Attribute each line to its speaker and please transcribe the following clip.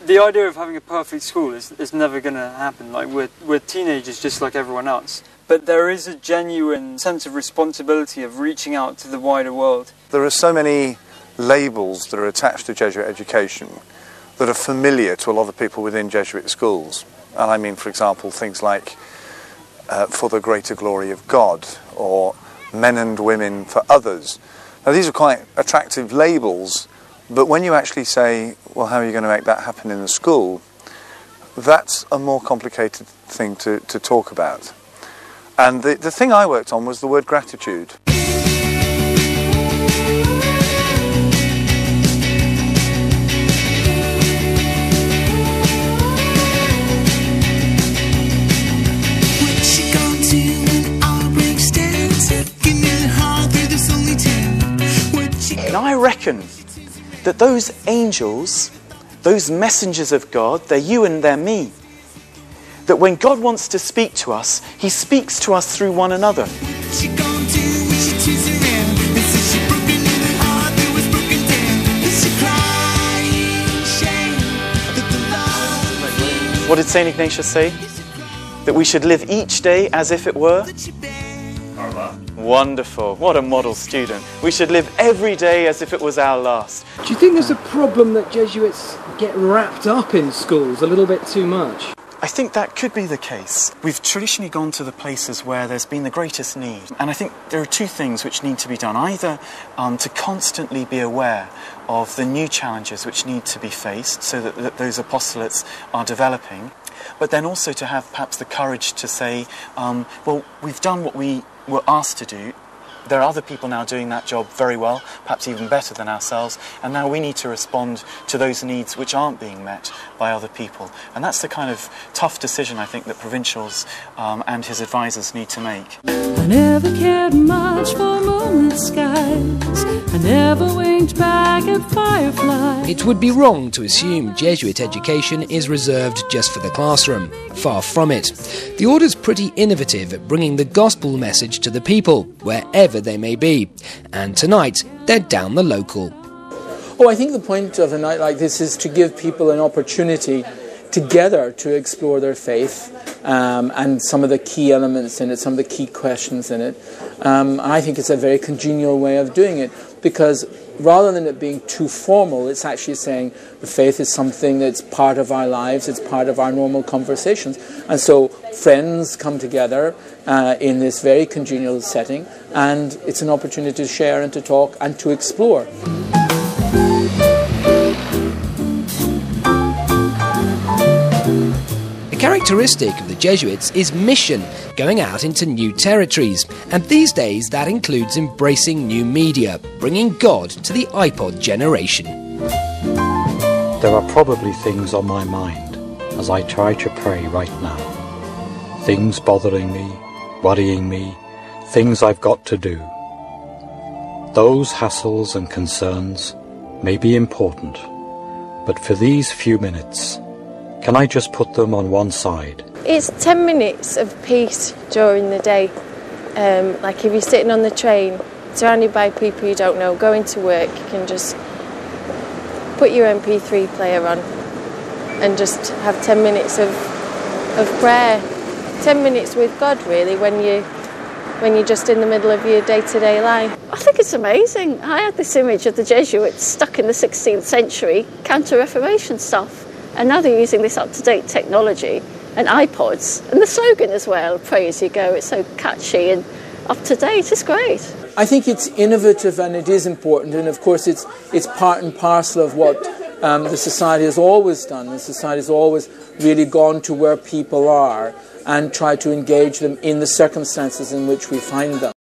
Speaker 1: The idea of having a perfect school is never going to happen. Like, we're teenagers just like everyone else. But there is a genuine sense of responsibility of reaching out to the wider world.
Speaker 2: There are so many labels that are attached to Jesuit education that are familiar to a lot of people within Jesuit schools. And I mean, for example, things like for the greater glory of God, or men and women for others. Now, these are quite attractive labels, but when you actually say, well, how are you going to make that happen in the school, that's a more complicated thing to talk about. And the thing I worked on was the word gratitude.
Speaker 3: And I reckon that those angels, those messengers of God, they're you and they're me. That when God wants to speak to us, he speaks to us through one another. What did St. Ignatius say? That we should live each day as if it were? Wonderful. What a model student. We should live every day as if it was our last.
Speaker 4: Do you think there's a problem that Jesuits get wrapped up in schools a little bit too much?
Speaker 3: I think that could be the case. We've traditionally gone to the places where there's been the greatest need. And I think there are two things which need to be done. Either to constantly be aware of the new challenges which need to be faced so that those apostolates are developing, but then also to have perhaps the courage to say, well, we've done what we were asked to do. There are other people now doing that job very well, perhaps even better than ourselves, and now we need to respond to those needs which aren't being met by other people. And that's the kind of tough decision, I think, that provincials and his advisors need to make.
Speaker 5: I never cared much for moonlit skies. I never winked back at fireflies.
Speaker 6: It would be wrong to assume Jesuit education is reserved just for the classroom. Far from it. The order's pretty innovative at bringing the gospel message to the people, wherever they may be. And tonight, they're down the local.
Speaker 7: Oh, I think the point of a night like this is to give people an opportunity together to explore their faith and some of the key elements in it, some of the key questions in it. I think it's a very congenial way of doing it, because rather than it being too formal, it's actually saying the faith is something that's part of our lives, it's part of our normal conversations. And so friends come together in this very congenial setting, and it's an opportunity to share and to talk and to explore.
Speaker 6: A characteristic of the Jesuits is mission, going out into new territories, and these days that includes embracing new media, bringing God to the iPod generation.
Speaker 8: There are probably things on my mind as I try to pray right now. Things bothering me, worrying me, things I've got to do. Those hassles and concerns may be important, but for these few minutes, can I just put them on one side?
Speaker 9: It's 10 minutes of peace during the day. Like if you're sitting on the train, surrounded by people you don't know, going to work, you can just put your MP3 player on and just have 10 minutes of prayer. 10 minutes with God, really, when you're just in the middle of your day-to-day life.
Speaker 10: I think it's amazing. I had this image of the Jesuits stuck in the 16th century counter-Reformation stuff. And now they're using this up-to-date technology and iPods. And the slogan as well, pray as you go, it's so catchy and up-to-date. It's great.
Speaker 7: I think it's innovative and it is important. And of course it's part and parcel of what the society has always done. The society has always really gone to where people are and tried to engage them in the circumstances in which we find them.